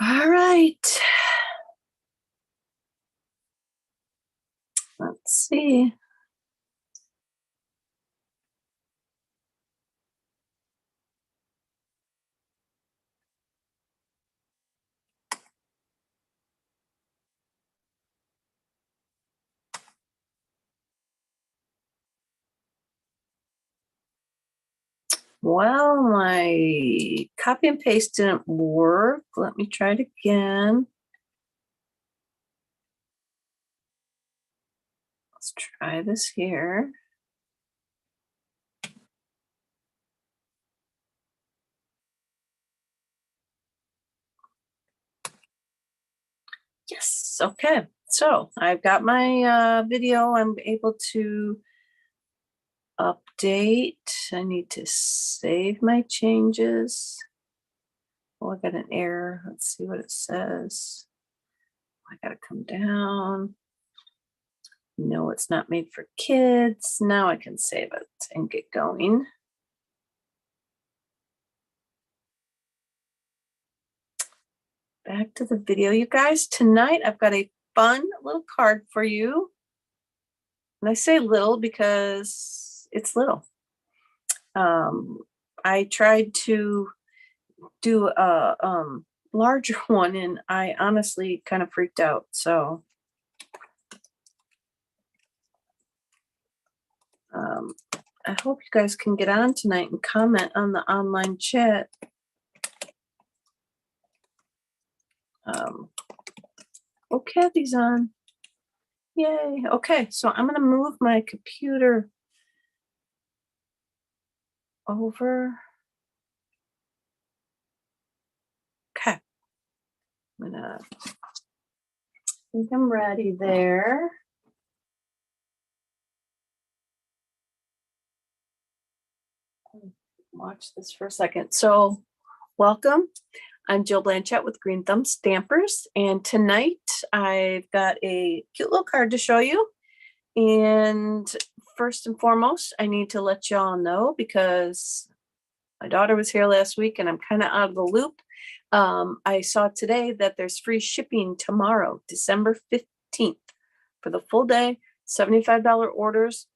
All right. Let's see. Well, my copy and paste didn't work. Let me try it again. Let's try this here. Yes, okay. So I've got my video. I'm able to update. I need to save my changes. Oh, I got an error. Let's see what it says. I gotta come down. No, it's not made for kids. Now I can save it and get going. Back to the video, you guys. Tonight I've got a fun little card for you. And I say little because it's little. I tried to do a larger one and I honestly kind of freaked out. So I hope you guys can get on tonight and comment on the online chat. Oh, Kathy's on. Yay. Okay, so I'm going to move my computer over. Okay. I think I'm ready there. Watch this for a second. So, welcome. I'm Jill Blanchett with Green Thumb Stampers, and tonight I've got a cute little card to show you. And first and foremost, I need to let y'all know because my daughter was here last week and I'm kind of out of the loop. I saw today that there's free shipping tomorrow, December 15th, for the full day, $75 orders.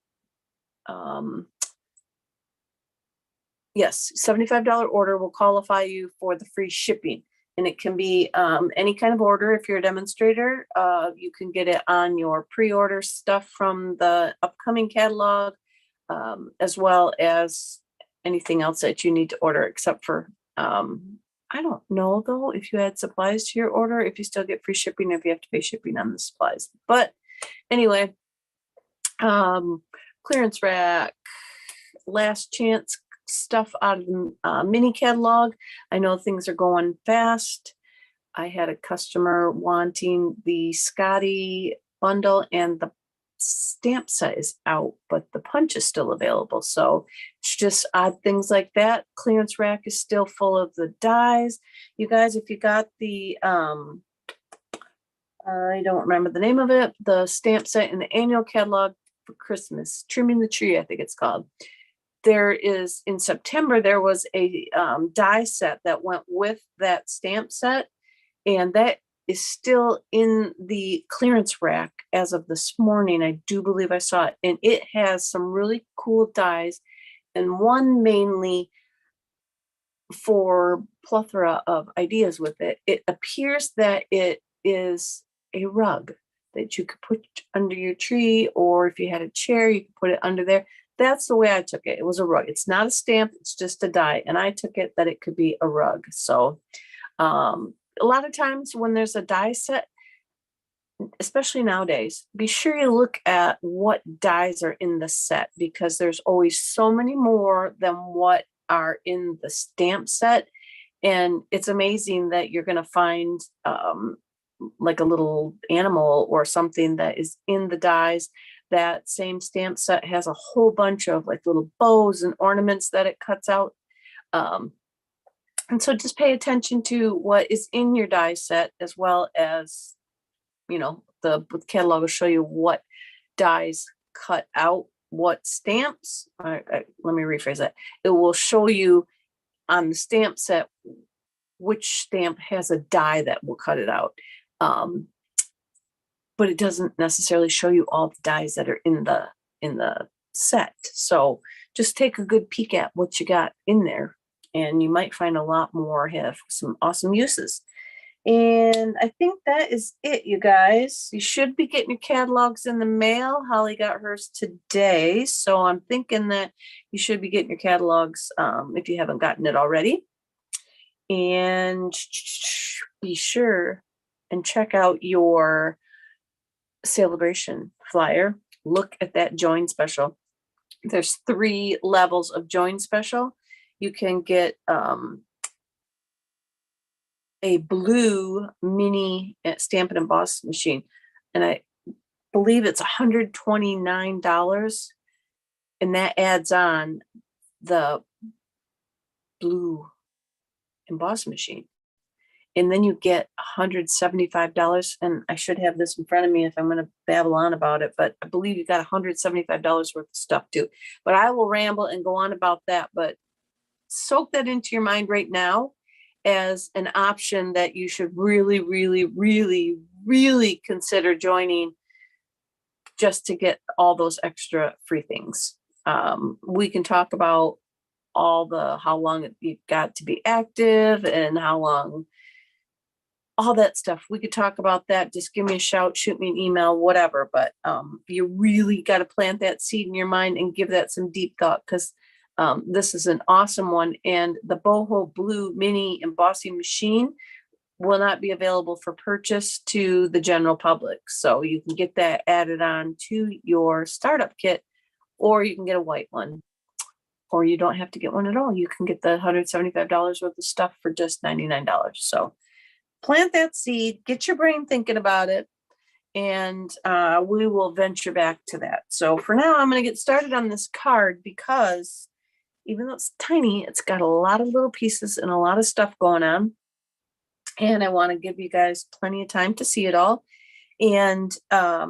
Yes, $75 order will qualify you for the free shipping. And it can be any kind of order. If you're a demonstrator, you can get it on your pre-order stuff from the upcoming catalog, as well as anything else that you need to order, except for, I don't know though, if you add supplies to your order, if you still get free shipping, if you have to pay shipping on the supplies. But anyway, clearance rack, last chance stuff out of the mini catalog. I know things are going fast. I had a customer wanting the Scotty bundle and the stamp set is out, but the punch is still available. So it's just odd things like that. Clearance rack is still full of the dies. You guys, if you got the, I don't remember the name of it, the stamp set in the annual catalog for Christmas, Trimming the Tree, I think it's called. There is, in September, there was a die set that went with that stamp set, and that is still in the clearance rack as of this morning. I do believe I saw it, and it has some really cool dies, and one mainly for plethora of ideas with it. It appears that it is a rug that you could put under your tree, or if you had a chair, you could put it under there. That's the way I took it. It was a rug. It's not a stamp. It's just a die. And I took it that it could be a rug. So a lot of times when there's a die set, especially nowadays, be sure you look at what dies are in the set, because there's always so many more than what are in the stamp set. And it's amazing that you're going to find like a little animal or something that is in the dies. That same stamp set has a whole bunch of like little bows and ornaments that it cuts out. And so just pay attention to what is in your die set, as well as, you know, the catalog will show you what dies cut out what stamps. Let me rephrase that. It will show you on the stamp set which stamp has a die that will cut it out. But it doesn't necessarily show you all the dies that are in the set. So just take a good peek at what you got in there, and you might find a lot more have some awesome uses. And I think that is it, you guys. You should be getting your catalogs in the mail. Holly got hers today, so I'm thinking that you should be getting your catalogs if you haven't gotten it already. And be sure and check out your celebration flyer. Look at that join special. There's 3 levels of join special. You can get a blue mini Stampin' Emboss machine, and I believe it's $129, and that adds on the blue emboss machine. And then you get $175, and I should have this in front of me if I'm going to babble on about it, but I believe you got $175 worth of stuff too. But I will ramble and go on about that, but soak that into your mind right now as an option that you should really, really, really, really consider joining, just to get all those extra free things. We can talk about how long you've got to be active and how long, all that stuff. We could talk about that. Just give me a shout, shoot me an email, whatever. But you really got to plant that seed in your mind and give that some deep thought, because this is an awesome one. And the Boho Blue Mini Embossing Machine will not be available for purchase to the general public. So you can get that added on to your startup kit, or you can get a white one, or you don't have to get one at all. You can get the $175 worth of stuff for just $99. So plant that seed, get your brain thinking about it, and we will venture back to that. So for now, I'm going to get started on this card, because even though it's tiny, it's got a lot of little pieces and a lot of stuff going on. And I want to give you guys plenty of time to see it all. And I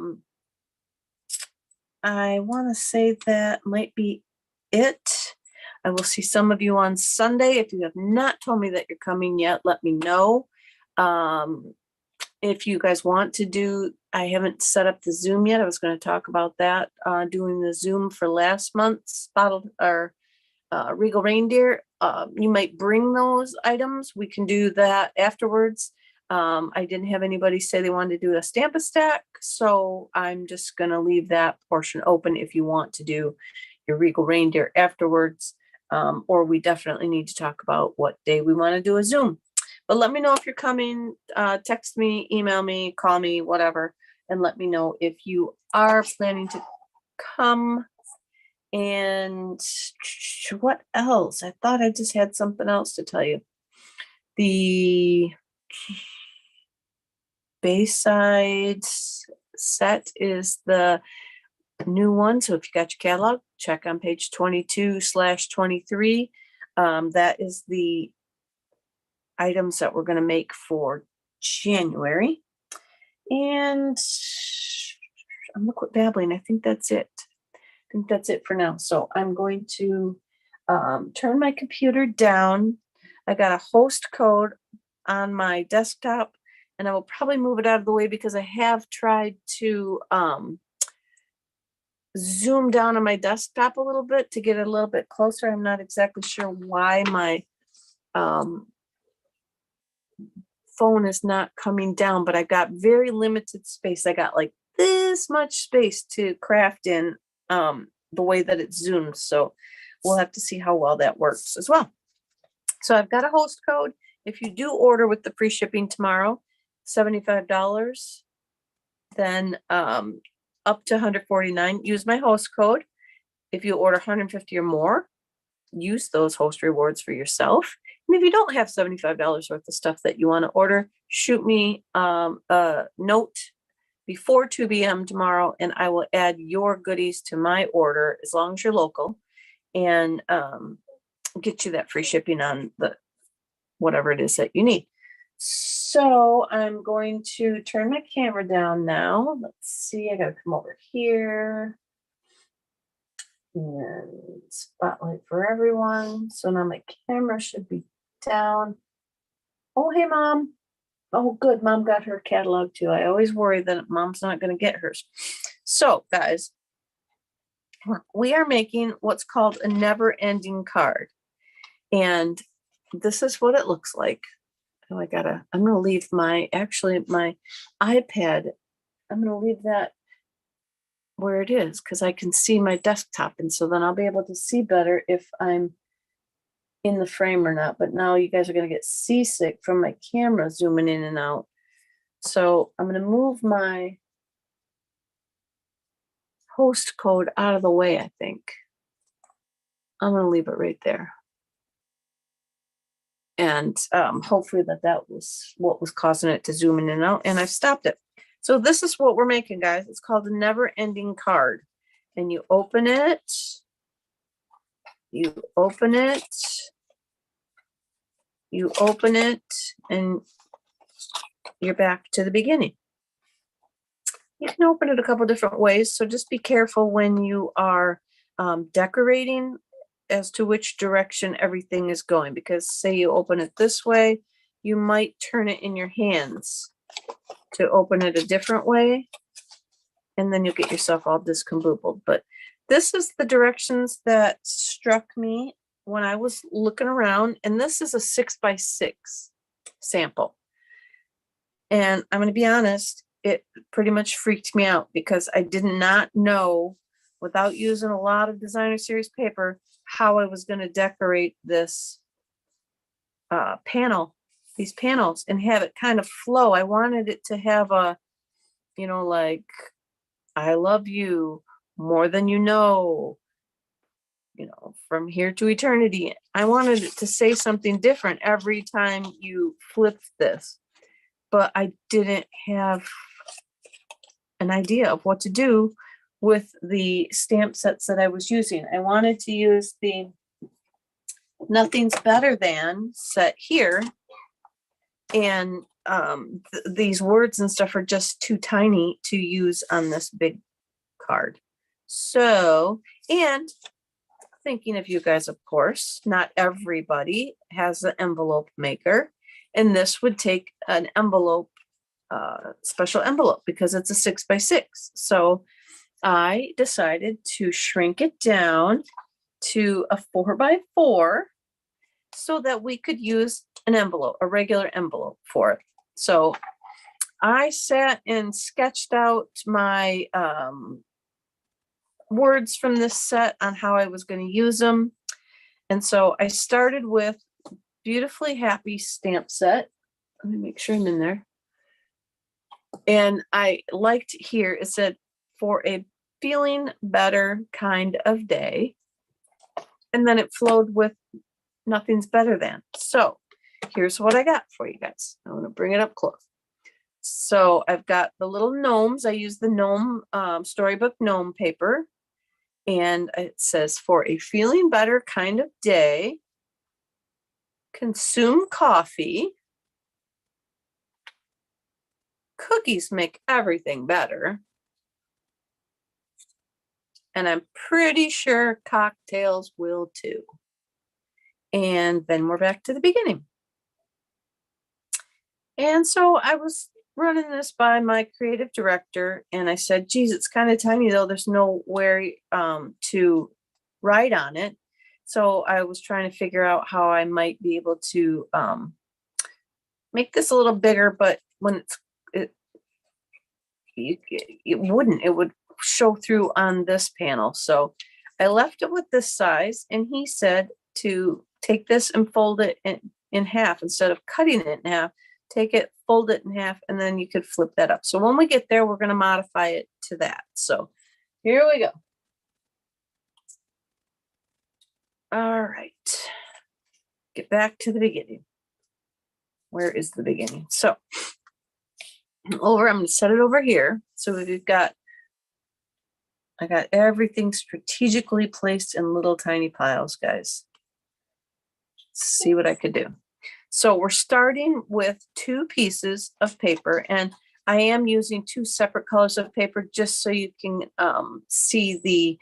want to say that might be it. I will see some of you on Sunday. If you have not told me that you're coming yet, let me know. If you guys want to do, I haven't set up the Zoom yet. I was going to talk about that, doing the Zoom for last month's bottled or Regal Reindeer. You might bring those items. We can do that afterwards. I didn't have anybody say they wanted to do a Stamp-A-Stack, so I'm just going to leave that portion open if you want to do your Regal Reindeer afterwards. Or we definitely need to talk about what day we want to do a Zoom. But let me know if you're coming. Text me, email me, call me, whatever, and let me know if you are planning to come. And what else? I thought I just had something else to tell you. The Bayside set is the new one. So if you got your catalog, check on page 22/23. That is the items that we're going to make for January. And I'm going to quit babbling. I think that's it. For now. So I'm going to turn my computer down. I got a host code on my desktop, and I will probably move it out of the way because I have tried to zoom down on my desktop a little bit to get it a little bit closer. I'm not exactly sure why my phone is not coming down, but I've got very limited space. I got like this much space to craft in the way that it zooms. So we'll have to see how well that works as well. So I've got a host code. If you do order with the free shipping tomorrow, $75, then up to $149, use my host code. If you order $150 or more, use those host rewards for yourself. And if you don't have $75 worth of stuff that you want to order, shoot me a note before 2 p.m. tomorrow, and I will add your goodies to my order as long as you're local, and get you that free shipping on the whatever it is that you need. So I'm going to turn my camera down now. Let's see, I gotta come over here and spotlight for everyone. So now my camera should be down. Oh, hey, Mom. Oh, good. Mom got her catalog too. I always worry that Mom's not going to get hers. So, guys, we are making what's called a never-ending card. And this is what it looks like. Oh, I'm going to leave my iPad. I'm going to leave that where it is because I can see my desktop. And so then I'll be able to see better if I'm in the frame or not. But now you guys are going to get seasick from my camera zooming in and out. So I'm going to move my host code out of the way, I think. I'm going to leave it right there. And hopefully that was what was causing it to zoom in and out. And I've stopped it. So this is what we're making, guys. It's called a never-ending card. And you open it. You open it. You open it. And you're back to the beginning. You can open it a couple different ways. So just be careful when you are decorating as to which direction everything is going, because say you open it this way, you might turn it in your hands to open it a different way, and then you'll get yourself all discombobulated. But this is the directions that struck me when I was looking around, and this is a 6x6 sample. And I'm going to be honest, it pretty much freaked me out because I did not know, without using a lot of designer series paper, how I was going to decorate this these panels and have it kind of flow. I wanted it to have a, like, I love you more than you know, from here to eternity. I wanted it to say something different every time you flipped this, but I didn't have an idea of what to do with the stamp sets that I was using. I wanted to use the Nothing's Better Than set here, and these words and stuff are just too tiny to use on this big card. So, and thinking of you guys, of course, not everybody has an envelope maker, and this would take an envelope, special envelope, because it's a 6x6. So I decided to shrink it down to a 4x4 so that we could use an envelope, a regular envelope for it. So I sat and sketched out my words from this set on how I was going to use them. And so I started with Beautifully Happy stamp set. Let me make sure I'm in there. And I liked here, it said, for a feeling better kind of day. And then it flowed with Nothing's Better Than. So here's what I got for you guys. I'm going to bring it up close. So I've got the little gnomes. I use the gnome, Storybook Gnome paper. And it says, for a feeling better kind of day, consume coffee. Cookies make everything better. And I'm pretty sure cocktails will too. And then we're back to the beginning. And so I was running this by my creative director, and I said, geez, it's kind of tiny though. There's nowhere to write on it. So I was trying to figure out how I might be able to make this a little bigger, but when it would show through on this panel. So I left it with this size, and he said to take this and fold it in half instead of cutting it in half. Take it, fold it in half, and then you could flip that up. So when we get there, we're going to modify it to that. So here we go. All right. Get back to the beginning. Where is the beginning? So I'm going to set it over here. So I got everything strategically placed in little tiny piles, guys. Let's see what I could do. So we're starting with 2 pieces of paper, and I am using 2 separate colors of paper just so you can see the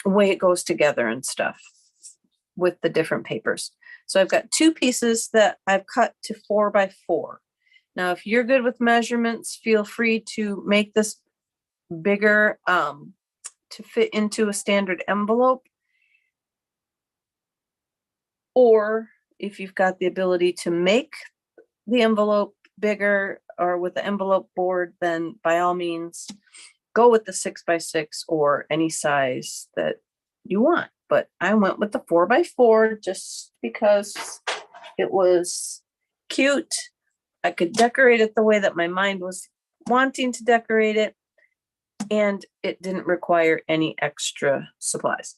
way it goes together and stuff with the different papers. So I've got 2 pieces that I've cut to 4 by 4. Now, if you're good with measurements, feel free to make this bigger to fit into a standard envelope. Or if you've got the ability to make the envelope bigger or with the envelope board, then by all means, go with the 6 by 6 or any size that you want. But I went with the 4 by 4 just because it was cute. I could decorate it the way that my mind was wanting to decorate it, and it didn't require any extra supplies.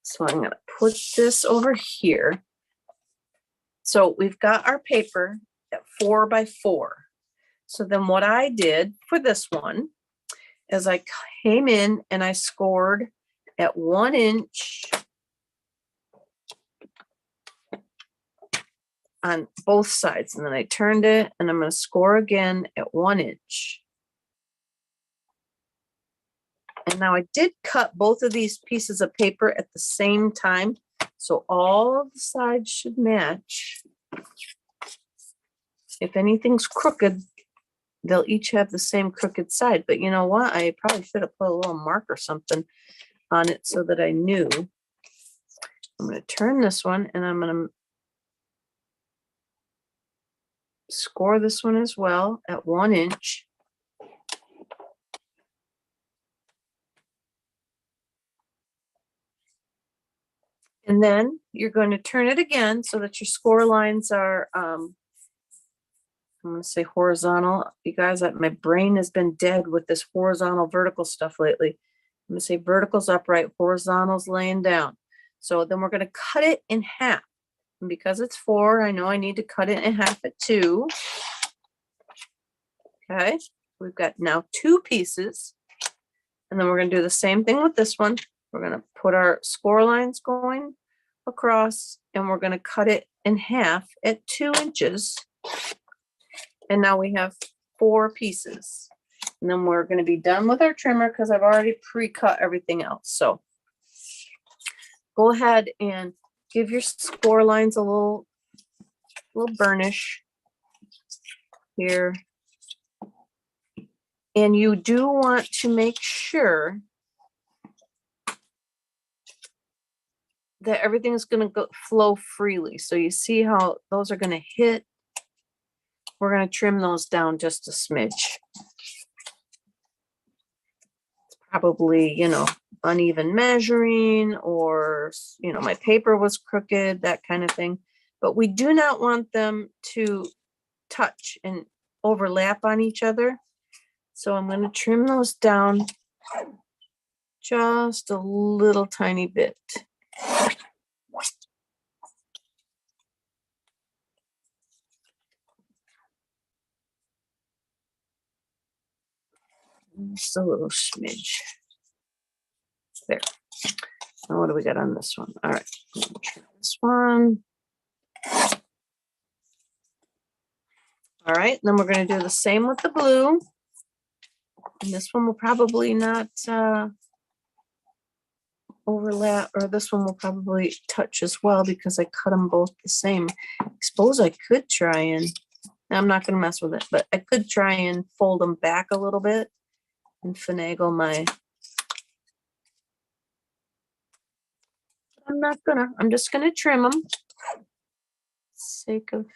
So I'm going to put this over here. So we've got our paper at 4 by 4. So then what I did for this one is I came in and I scored at 1 inch on both sides. And then I turned it and I'm going to score again at 1 inch. And now I did cut both of these pieces of paper at the same time. So all of the sides should match. If anything's crooked, they'll each have the same crooked side. But you know what? I probably should have put a little mark or something on it so that I knew. I'm going to turn this one and I'm going to score this one as well at 1 inch. And then you're going to turn it again so that your score lines are, I'm going to say horizontal. You guys, my brain has been dead with this horizontal vertical stuff lately. I'm going to say vertical's upright, horizontal's laying down. So then we're going to cut it in half. And because it's 4, I know I need to cut it in half at 2. Okay, we've got now 2 pieces. And then we're going to do the same thing with this one. We're going to put our score lines going across and we're going to cut it in half at 2 inches. And now we have 4 pieces. And then we're going to be done with our trimmer because I've already pre-cut everything else. So go ahead and give your score lines a little burnish here. And you do want to make sure that everything's going to flow freely. So you see how those are going to hit. We're going to trim those down just a smidge. It's probably, you know, uneven measuring or, you know, my paper was crooked, that kind of thing. But we do not want them to touch and overlap on each other. So I'm going to trim those down just a little tiny bit. Just a little smidge. There. Now what do we got on this one? All right. Trim this one. All right. Then we're going to do the same with the blue. And this one will probably not overlap, or this one will probably touch as well because I cut them both the same. I suppose I could try and, I'm not going to mess with it, but I could try and fold them back a little bit and finagle my, I'm not gonna, I'm just going to trim them. Sake of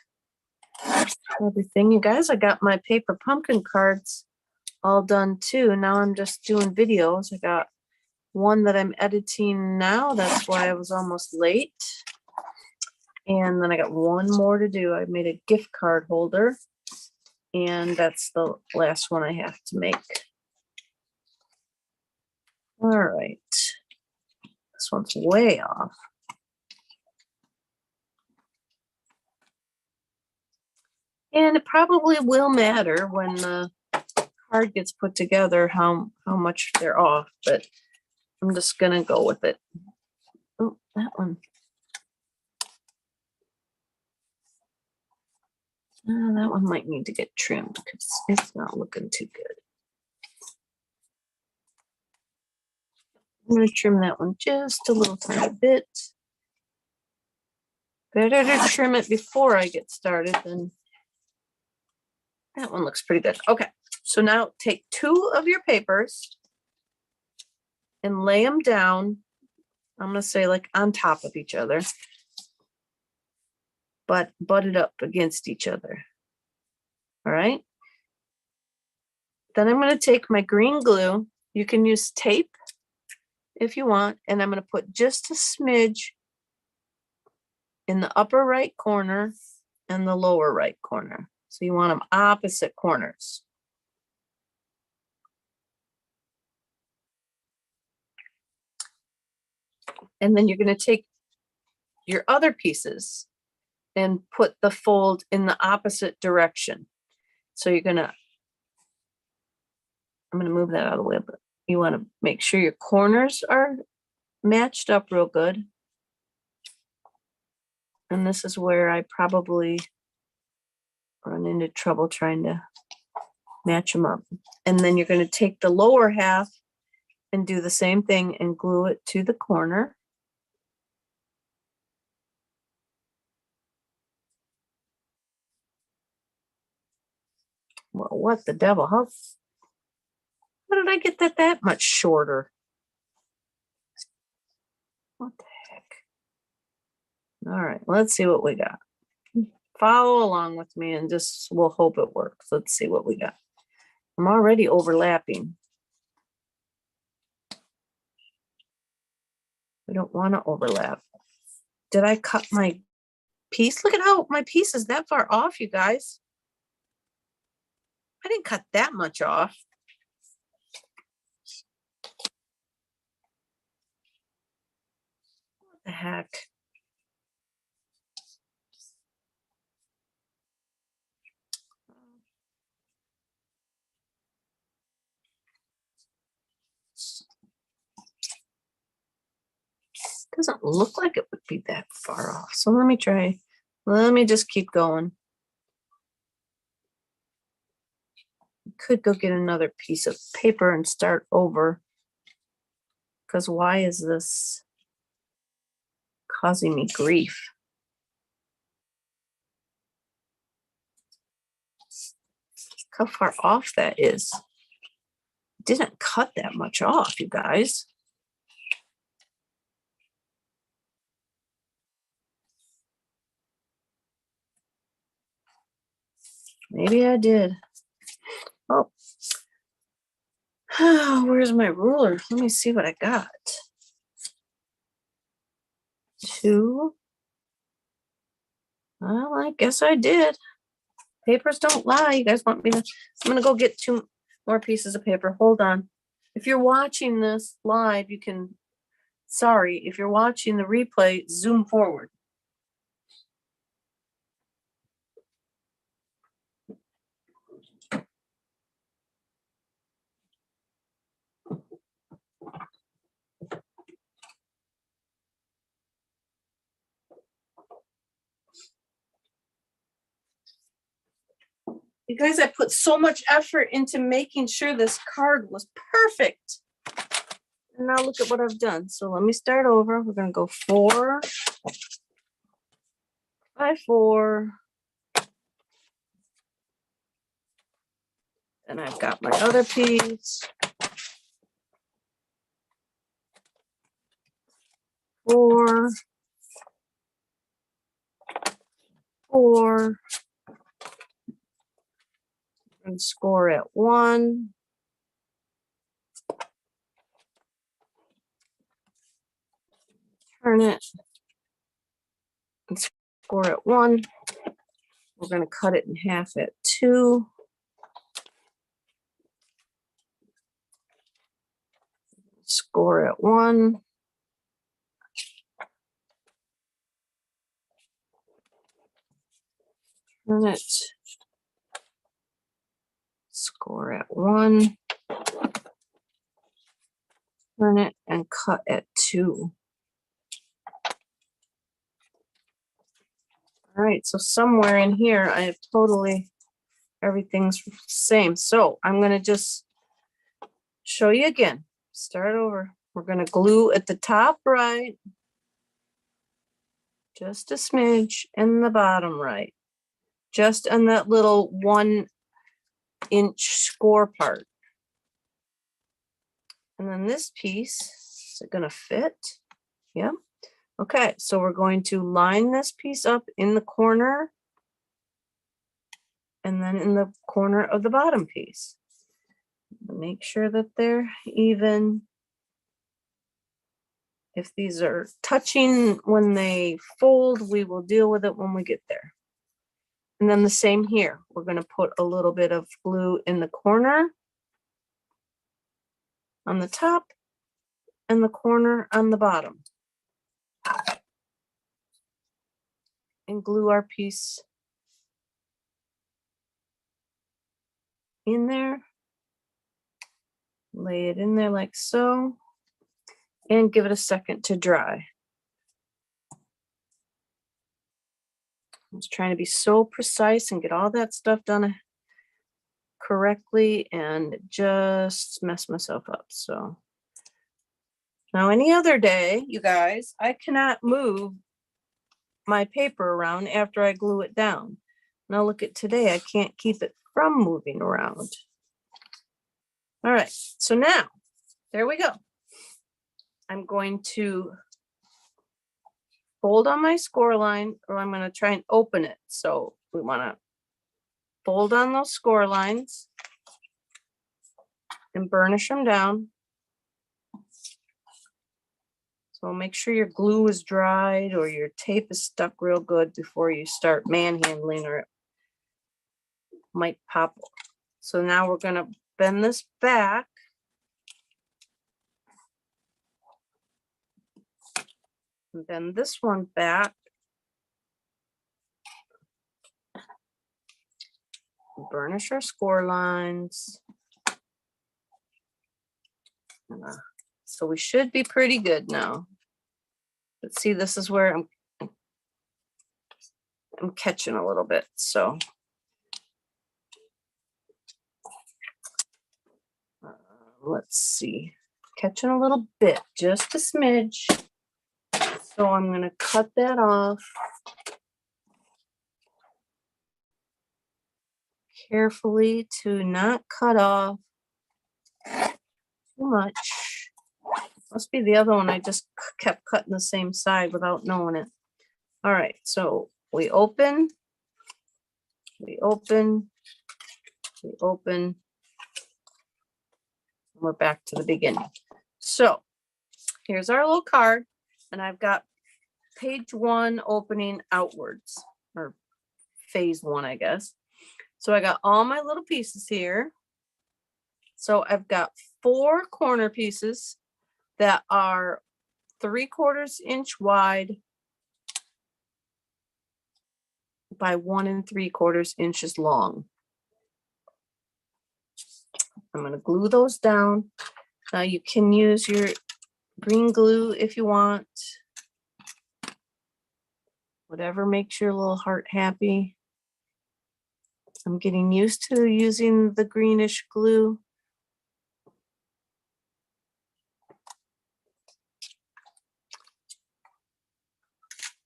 everything. You guys, I got my paper pumpkin cards all done too. Now I'm just doing videos. I got one that I'm editing now. That's why I was almost late. And then I got one more to do. I made a gift card holder. And that's the last one I have to make. All right. This one's way off. And it probably will matter when the card gets put together how much they're off, but I'm just gonna go with it. Oh, that one. That one might need to get trimmed because it's not looking too good. I'm gonna trim that one just a little tiny bit. Better to trim it before I get started than that one looks pretty good. Okay, so now take 2 of your papers and lay them down. I'm gonna say like on top of each other, but butted up against each other. All right. Then I'm gonna take my green glue. You can use tape if you want, and I'm gonna put just a smidge in the upper right corner and the lower right corner. So you want them opposite corners. And then you're going to take your other pieces and put the fold in the opposite direction. So you're going to, I'm going to move that out of the way, but you want to make sure your corners are matched up real good. And this is where I probably run into trouble trying to match them up. And then you're going to take the lower half and do the same thing and glue it to the corner. Well, what the devil? How did I get that much shorter? What the heck? All right, let's see what we got. Follow along with me and just we'll hope it works. Let's see what we got. I'm already overlapping. We don't want to overlap. Did I cut my piece? Look at how my piece is that far off, you guys. I didn't cut that much off. What the heck? Doesn't look like it would be that far off. So let me try. Let me just keep going. Could go get another piece of paper and start over. Because why is this causing me grief? Look how far off that is. Didn't cut that much off, you guys. Maybe I did. Oh. Where's my ruler? Let me see what I got. 2. Well, I guess I did. Papers don't lie. You guys want me to? I'm going to go get 2 more pieces of paper. Hold on. If you're watching this live, you can, sorry, if you're watching the replay, zoom forward. You guys, I put so much effort into making sure this card was perfect. And now look at what I've done. So let me start over. We're going to go 4 by 4. And I've got my other piece. 4, 4. And score at 1. Turn it and score at 1. We're going to cut it in half at 2. Score at 1. Turn it. Score at 1. Turn it and cut at 2. All right, so somewhere in here, I have totally, everything's the same. So I'm going to just show you again. Start over. We're going to glue at the top right. Just a smidge in the bottom right. Just on that little 1 inch score part. And then this piece, is it gonna fit? Yeah. Okay, so we're going to line this piece up in the corner and then in the corner of the bottom piece. Make sure that they're even. If these are touching when they fold, we will deal with it when we get there. And then the same here. We're going to put a little bit of glue in the corner on the top and the corner on the bottom. And glue our piece in there. Lay it in there like so. And give it a second to dry. I was trying to be so precise and get all that stuff done correctly and just mess myself up. So now any other day, you guys, I cannot move my paper around after I glue it down. Now look at today, I can't keep it from moving around. All right, so now there we go. I'm going to fold on my score line, or I'm going to try and open it. So we want to fold on those score lines and burnish them down. So make sure your glue is dried or your tape is stuck real good before you start manhandling, or it might pop. So now we're going to bend this back. And bend this one back. Burnish our score lines. So we should be pretty good now. But see, this is where I'm catching a little bit. So let's see, catching a little bit, just a smidge. So I'm going to cut that off. Carefully to not cut off too much. Must be the other one. I just kept cutting the same side without knowing it. All right, so we open, we open, we open. We're back to the beginning. So here's our little card, and I've got page 1 opening outwards, or phase 1, I guess. So I got all my little pieces here. So I've got 4 corner pieces that are 3/4 inch wide by 1 3/4 inches long. I'm going to glue those down. Now you can use your green glue if you want. Whatever makes your little heart happy. I'm getting used to using the greenish glue.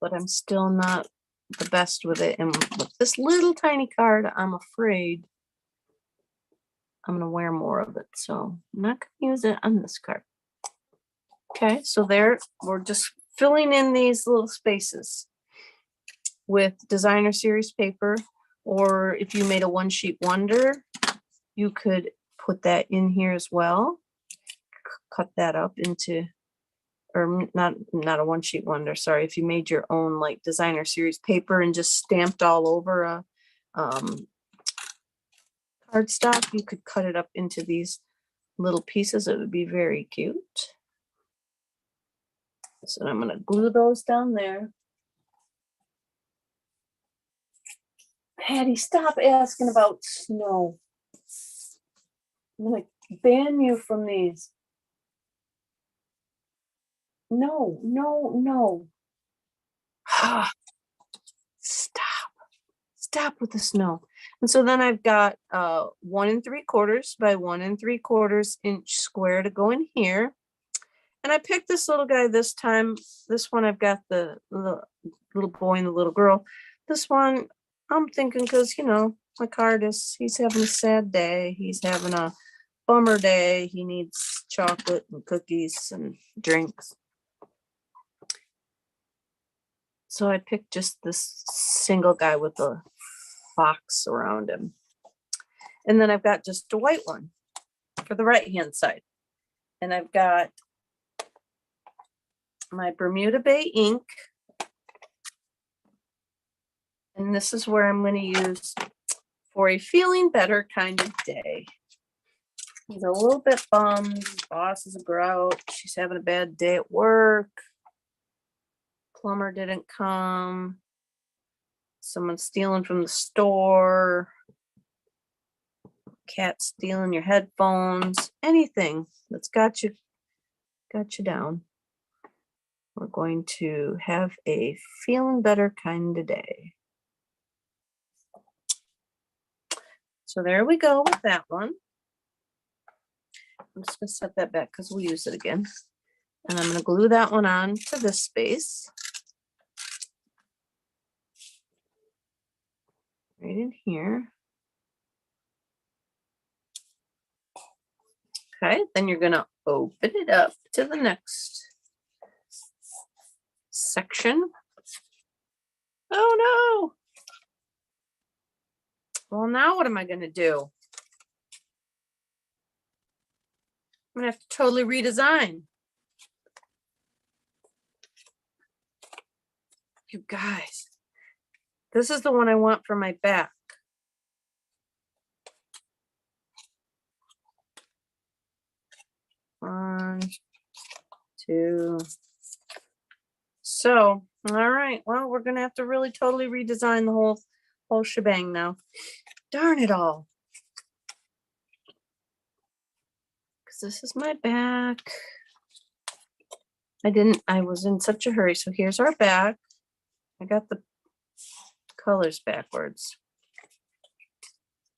But I'm still not the best with it. And with this little tiny card, I'm afraid I'm going to wear more of it. So I'm not going to use it on this card. Okay, so there, we're just filling in these little spaces with designer series paper. Or if you made a one sheet wonder, you could put that in here as well. Cut that up into, or not a one sheet wonder, sorry. If you made your own like designer series paper and just stamped all over a cardstock, you could cut it up into these little pieces. It would be very cute. So I'm going to glue those down there. Patty, stop asking about snow. I'm going to ban you from these. No, no, no. Stop with the snow. And so then I've got 1 3/4 by 1 3/4 inch square to go in here. And I picked this little guy this time. This one I've got the little boy and the little girl. This one I'm thinking because, you know, my card is, he's having a sad day. He's having a bummer day. He needs chocolate and cookies and drinks. So I picked just this single guy with a fox around him. And then I've got just a white one for the right hand side. And I've got my Bermuda Bay ink. And this is where I'm going to use for a feeling better kind of day. He's a little bit bummed. His boss is a grouch. She's having a bad day at work. Plumber didn't come. Someone's stealing from the store. Cat stealing your headphones. Anything that's got you down. We're going to have a feeling better kind of day. So there we go with that one. I'm just going to set that back because we'll use it again. And I'm going to glue that one on to this space. Right in here. Okay, then you're going to open it up to the next section. Oh no! Well, now what am I going to do? I'm going to have to totally redesign. You guys, this is the one I want for my back. One, two. So, all right. Well, we're going to have to really totally redesign the whole shebang now. Darn it all. Because this is my back. I was in such a hurry. So here's our back. I got the colors backwards.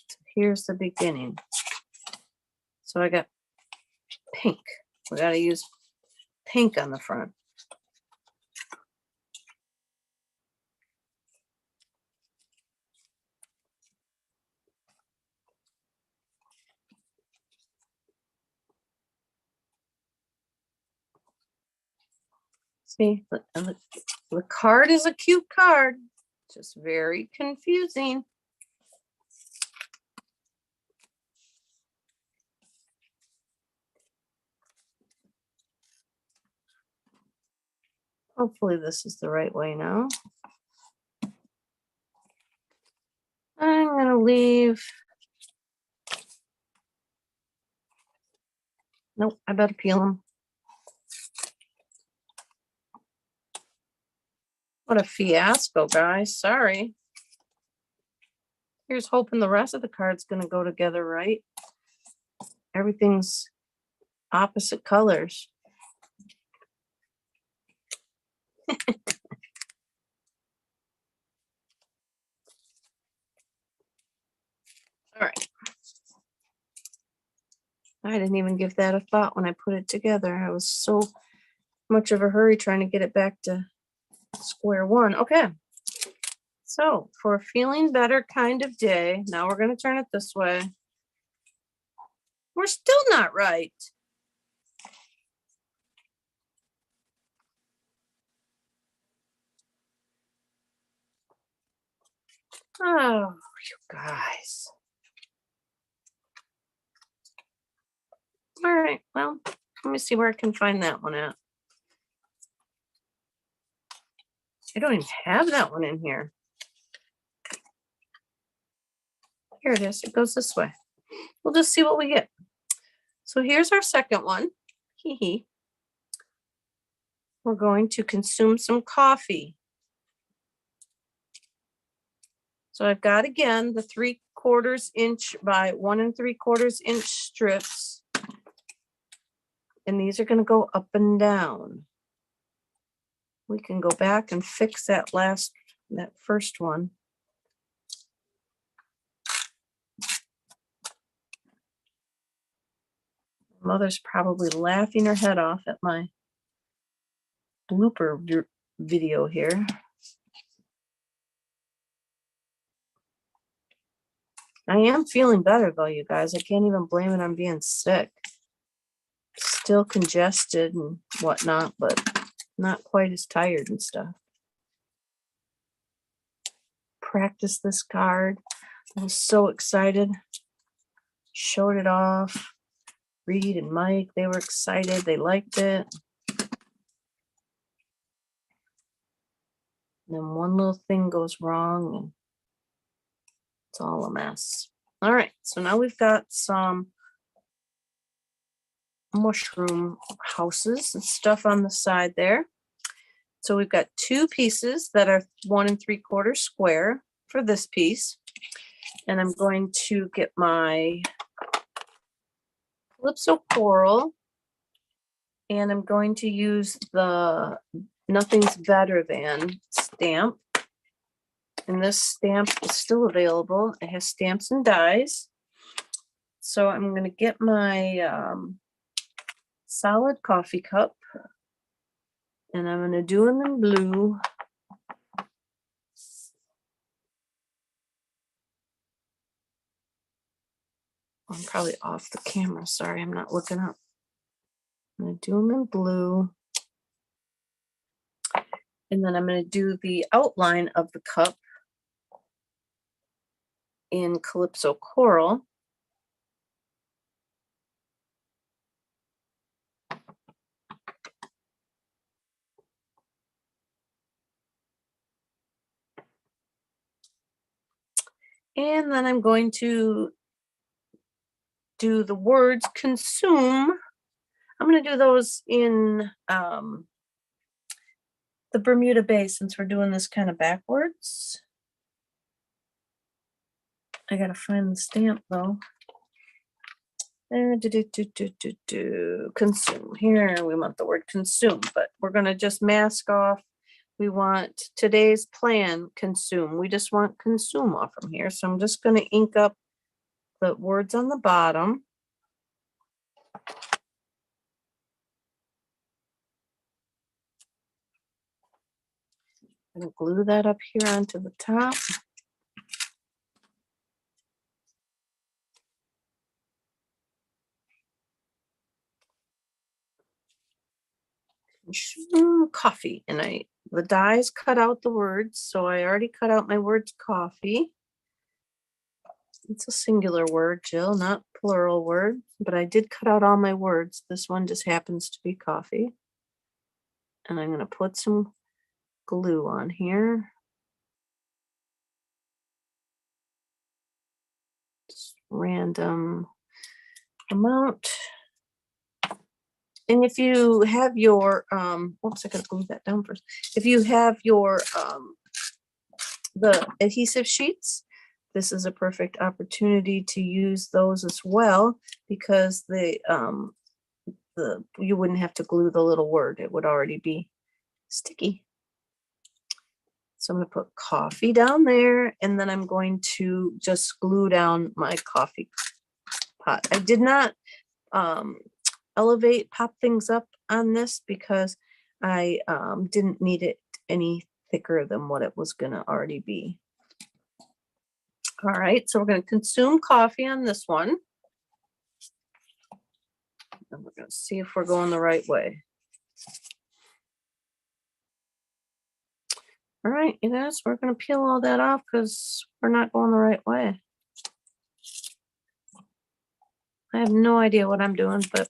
So here's the beginning. So I got pink. We got to use pink on the front. See, the card is a cute card, just very confusing. Hopefully this is the right way now. I'm going to leave. Nope, I better peel them. What a fiasco, guys. Sorry. Here's hoping the rest of the card's going to go together right. Everything's opposite colors. All right. I didn't even give that a thought when I put it together. I was so much of a hurry trying to get it back to square one. Okay. So for a feeling better kind of day, now we're going to turn it this way. We're still not right. Oh, you guys. All right, well, let me see where I can find that one at. I don't even have that one in here. Here it is. It goes this way. We'll just see what we get. So here's our second one. Hee hee. We're going to consume some coffee. So I've got, again, the 3/4 inch by 1 3/4 inch strips. And these are going to go up and down. We can go back and fix that first one. Mother's probably laughing her head off at my blooper video here. I am feeling better though, you guys. I can't even blame it on being sick. Still congested and whatnot, but not quite as tired and stuff. Practiced this card. I was so excited. Showed it off. Reed and Mike, they were excited. They liked it. And then one little thing goes wrong and it's all a mess. All right, so now we've got some mushroom houses and stuff on the side there. So we've got two pieces that are 1 3/4 square for this piece. And I'm going to get my Calypso Coral, and I'm going to use the Nothing's Better Than stamp. And this stamp is still available. It has stamps and dies. So I'm going to get my solid coffee cup, and I'm going to do them in blue. I'm probably off the camera. Sorry, I'm not looking up. I'm going to do them in blue. And then I'm going to do the outline of the cup in Calypso Coral. And then I'm going to do the words consume. I'm going to do those in the Bermuda Bay, since we're doing this kind of backwards. I got to find the stamp though. Consume. Here we want the word consume, but we're going to just mask off. We want today's plan, consume. We just want consume off from here. So I'm just going to ink up the words on the bottom. I'm going to glue that up here onto the top. Coffee, and the dies cut out the words, so I already cut out my words coffee. It's a singular word, Jill, not plural word, but I did cut out all my words. This one just happens to be coffee. And I'm going to put some glue on here. Just random amount. And if you have your, oops, I gotta glue that down first. If you have your, the adhesive sheets, this is a perfect opportunity to use those as well, because you wouldn't have to glue the little word. It would already be sticky. So I'm gonna put coffee down there, and then I'm going to just glue down my coffee pot. I did not, pop things up on this because I didn't need it any thicker than what it was going to already be. All right, so we're going to consume coffee on this one. And we're going to see if we're going the right way. All right, you guys, we're going to peel all that off because we're not going the right way. I have no idea what I'm doing, but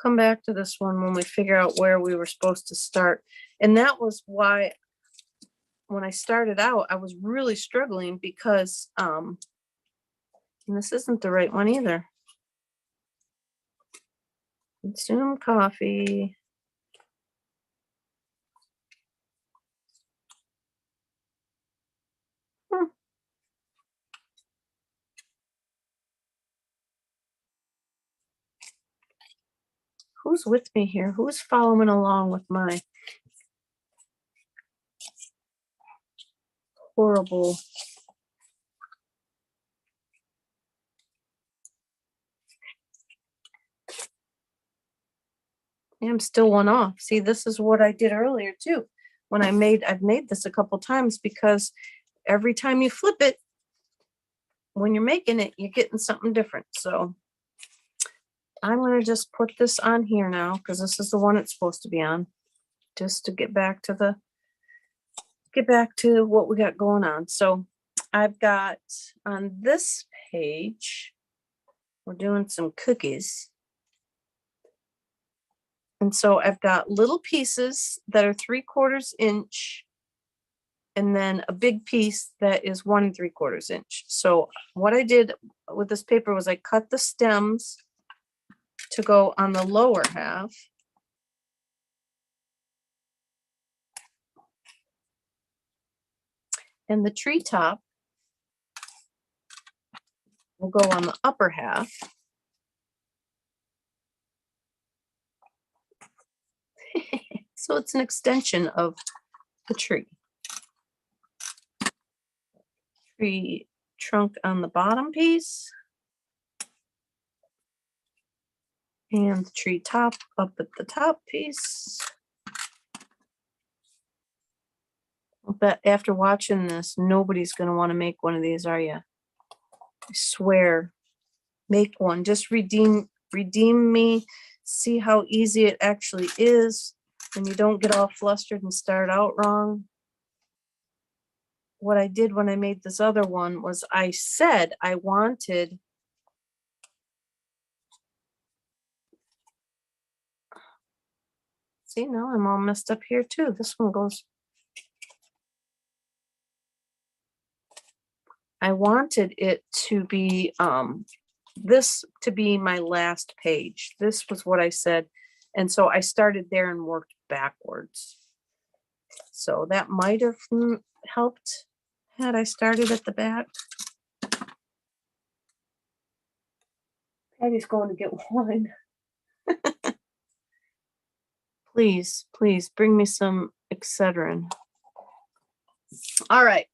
come back to this one when we figure out where we were supposed to start. And that was why when I started out, I was really struggling because and this isn't the right one either. Consume coffee. Who's with me here? Who's following along with my horrible I'm still one off. See, this is what I did earlier too. When I've made this a couple times because every time you flip it, when you're making it, you're getting something different. So I'm going to just put this on here now because this is the one it's supposed to be on, just to get back to what we got going on. So I've got on this page, we're doing some cookies. And so I've got little pieces that are 3/4 inch and then a big piece that is 1 3/4 inch. So what I did with this paper was I cut the stems to go on the lower half. And the treetop will go on the upper half. So it's an extension of the tree. Tree trunk on the bottom piece. And the tree top up at the top piece. I bet after watching this, nobody's going to want to make one of these, are you? I swear. Make one. Just redeem me. See how easy it actually is. And you don't get all flustered and start out wrong. What I did when I made this other one was I said I wanted see, now I'm all messed up here too. This one goes. I wanted it to be this to be my last page. This was what I said. And so I started there and worked backwards. So that might have helped had I started at the back. Patty's going to get wine. Please, please bring me some Excedrin. All right.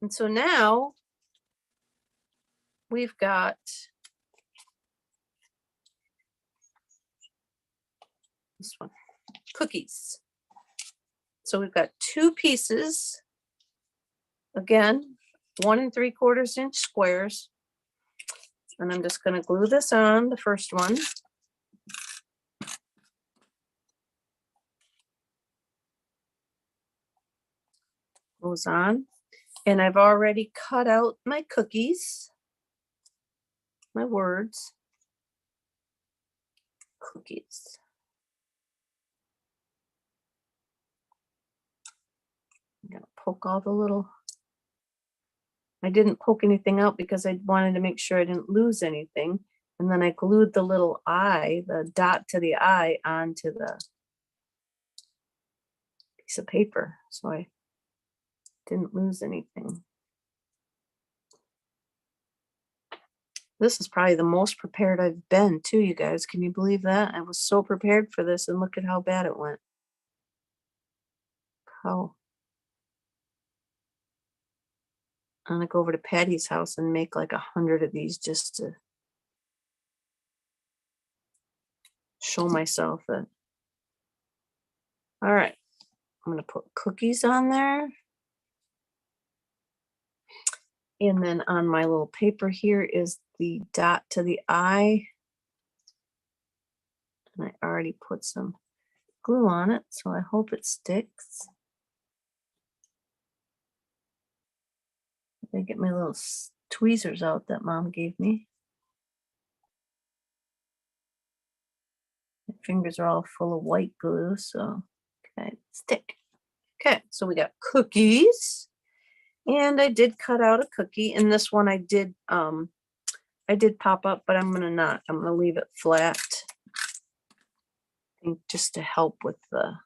And so now we've got this one, cookies. So we've got 2 pieces. Again, 1 3/4 inch squares. And I'm just going to glue this on, the first one. Goes on. And I've already cut out my cookies, my words. Cookies. I'm going to poke all the little. I didn't poke anything out because I wanted to make sure I didn't lose anything. And then I glued the little eye, the dot to the eye, onto the piece of paper. So I didn't lose anything. This is probably the most prepared I've been too, you guys. Can you believe that? I was so prepared for this and look at how bad it went. How I'm gonna go over to Patty's house and make like 100 of these just to show myself that. All right, I'm gonna put cookies on there. And then on my little paper here is the dot to the eye. And I already put some glue on it, so I hope it sticks. I get my little tweezers out that Mom gave me. My fingers are all full of white glue, so okay, stick. Okay, so we got cookies. And I did cut out a cookie. And this one I did pop up, but I'm gonna leave it flat. I think just to help with the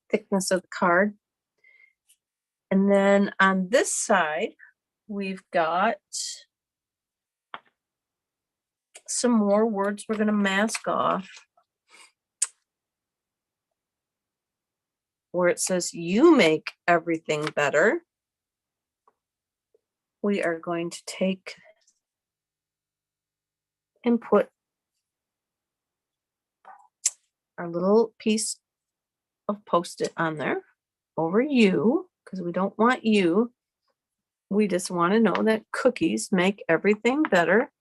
thickness of the card. And then on this side, we've got some more words we're going to mask off. Where it says, you make everything better. We are going to take and put our little piece of Post-it on there over you, because we don't want you. We just want to know that cookies make everything better.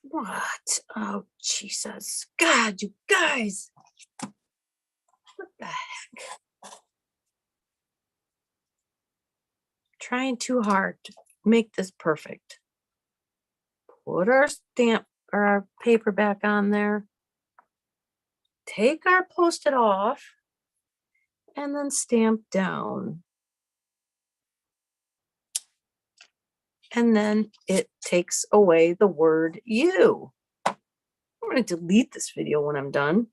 What? Oh, Jesus. God, you guys. What the heck? Trying too hard to make this perfect. Put our stamp or our paper back on there. Take our Post-it off and then stamp down. And then it takes away the word you. I'm going to delete this video when I'm done.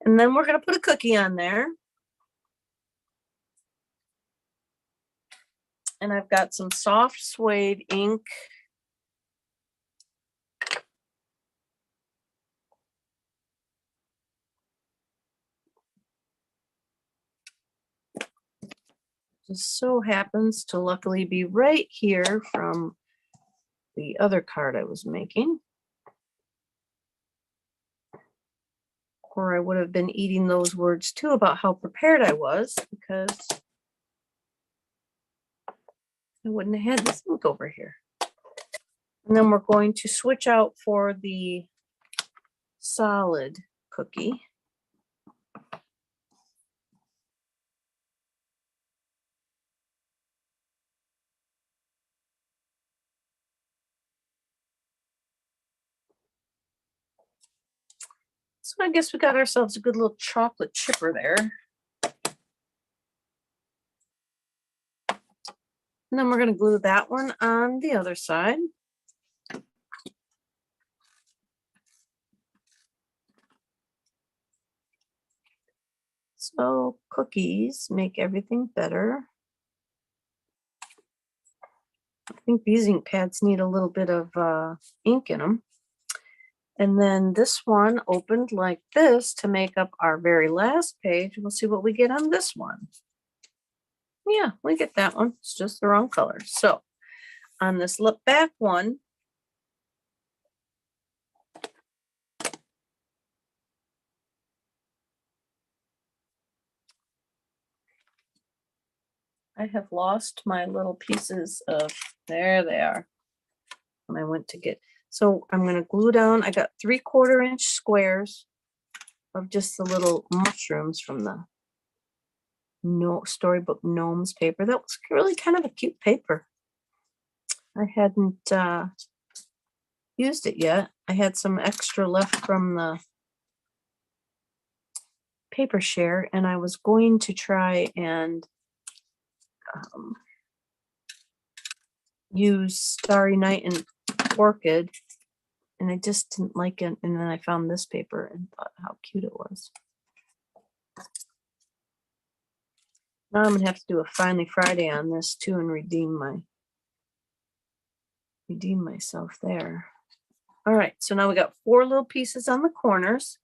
And then we're going to put a cookie on there. And I've got some soft suede ink. Just so happens to luckily be right here from the other card I was making. Or I would have been eating those words too about how prepared I was, because I wouldn't have had this ink over here. And then we're going to switch out for the solid cookie. So I guess we got ourselves a good little chocolate chipper there. And then we're going to glue that one on the other side. So cookies make everything better. I think these ink pads need a little bit of ink in them. And then this one opened like this to make up our very last page. We'll see what we get on this one. Yeah, we get that one. It's just the wrong color. So on this back one, I have lost my little pieces of, there they are. When I went to get, so I'm going to glue down, I got 3/4 inch squares of just the little mushrooms from the Storybook Gnomes paper. That was really kind of a cute paper. I hadn't used it yet. I had some extra left from the paper share, and I was going to try and use Starry Night and Orchid, and I just didn't like it. And then I found this paper and thought how cute it was. Now I'm gonna have to do a Finally Friday on this too and redeem myself there. All right, so now we got 4 little pieces on the corners,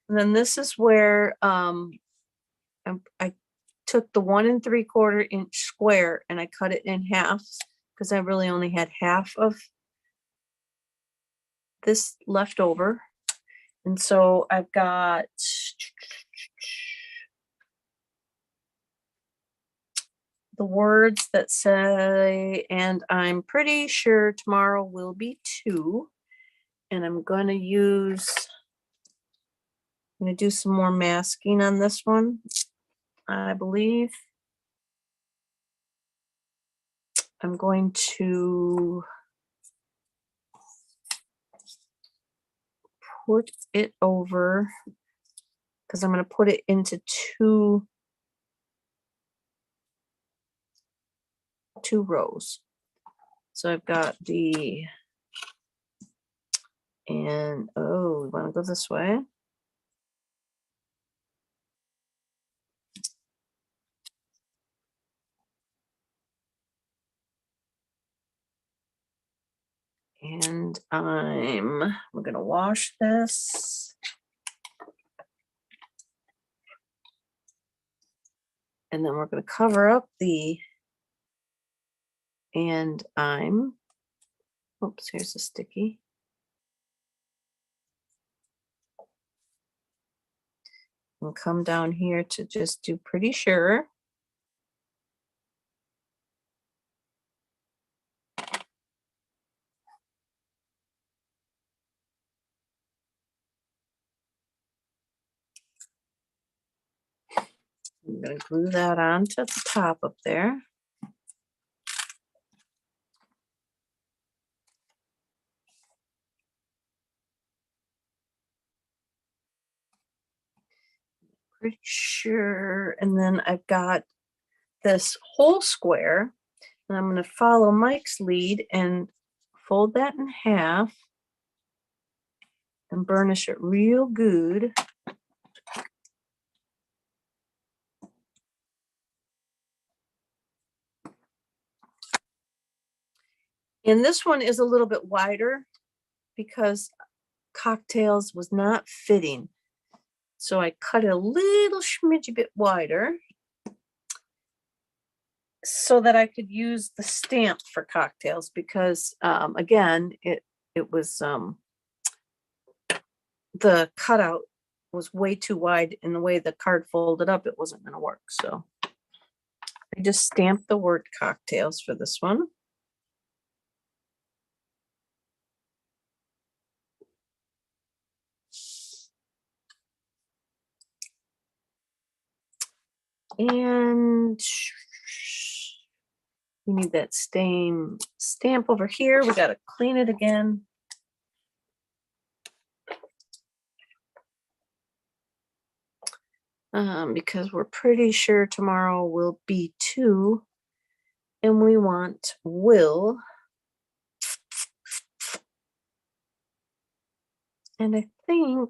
and then this is where I took the 1 3/4 inch square and I cut it in half because I really only had half of this left over. And so I've got the words that say, and I'm pretty sure tomorrow will be 2. And I'm going to do some more masking on this one, I believe. I'm going to put it over because I'm going to put it into two rows. So I've got the, and oh, we want to go this way. And we're going to wash this. And then we're going to cover up the, and oops, here's a sticky. And come down here to just do pretty sure. I'm going to glue that onto the top up there. Pretty sure. And then I've got this whole square, and I'm going to follow Mike's lead and fold that in half and burnish it real good. And this one is a little bit wider because Cocktails was not fitting. So I cut it a little smidgy bit wider so that I could use the stamp for Cocktails because again, it was the cutout was way too wide, and the way the card folded up, it wasn't going to work. So I just stamped the word Cocktails for this one. And we need that stamp over here. We got to clean it again. Because we're pretty sure tomorrow will be 2, and we want will. And I think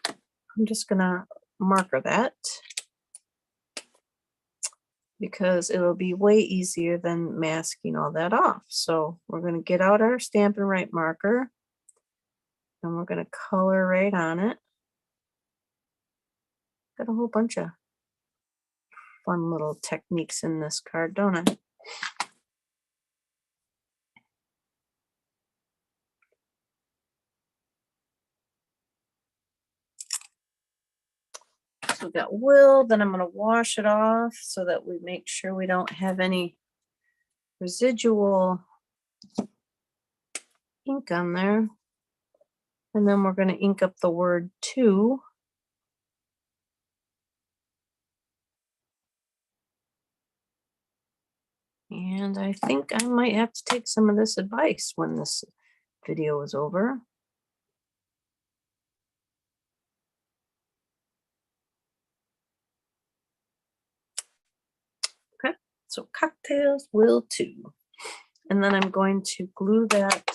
I'm just gonna marker that because it'll be way easier than masking all that off. So we're gonna get out our Stampin' Right marker, and we're gonna color right on it. Got a whole bunch of fun little techniques in this card, don't I? So we've got will, then I'm going to wash it off so that we make sure we don't have any residual ink on there. And then we're going to ink up the word to. And I think I might have to take some of this advice when this video is over. Okay, so Cocktails will too. And then I'm going to glue that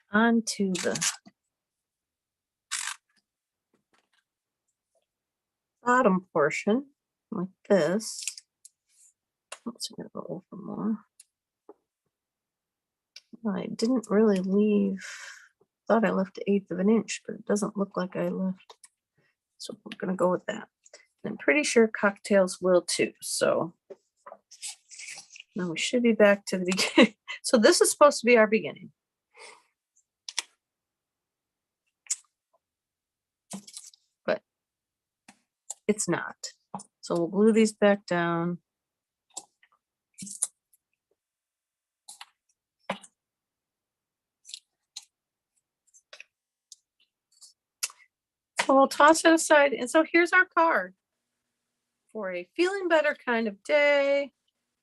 onto the bottom portion like this. Oops, I'm going to go over more. I didn't really leave, thought I left 1/8 of an inch, but it doesn't look like I left. So we're going to go with that. And I'm pretty sure Cocktails will too. So now we should be back to the beginning. So this is supposed to be our beginning. But it's not. So we'll glue these back down. So we'll toss it aside. And so here's our card. For a feeling better kind of day,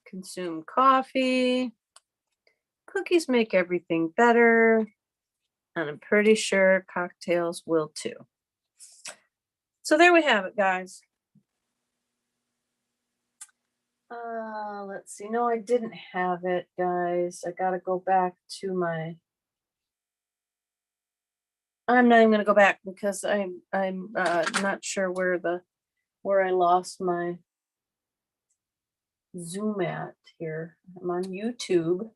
consume coffee. Cookies make everything better. And I'm pretty sure Cocktails will too. So there we have it, guys. Let's see. No, I didn't have it, guys. I gotta go back to my. I'm not even gonna go back because I'm not sure where I lost my Zoom at here. I'm on YouTube.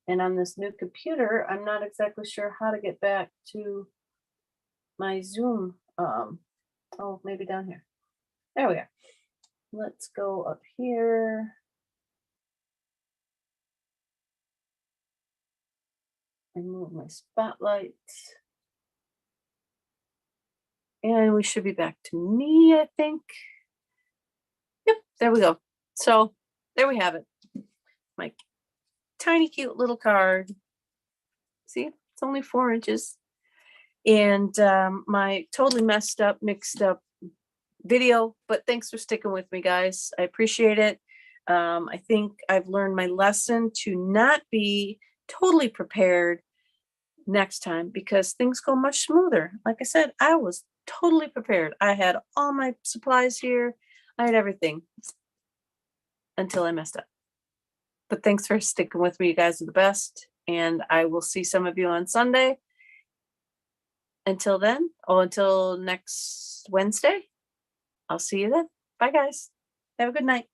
And on this new computer, I'm not exactly sure how to get back to my Zoom. Oh, maybe down here. There we are. Let's go up here. And move my spotlight. And we should be back to me, I think. Yep, there we go. So there we have it. My tiny, cute little card. See, it's only 4 inches. And my totally messed up, mixed up video, but thanks for sticking with me, guys. I appreciate it. I think I've learned my lesson to not be totally prepared next time because things go much smoother. Like I said, I was totally prepared. I had all my supplies here. I had everything until I messed up. But thanks for sticking with me. You guys are the best. And I will see some of you on Sunday. Until then, until next Wednesday, I'll see you then. Bye, guys. Have a good night.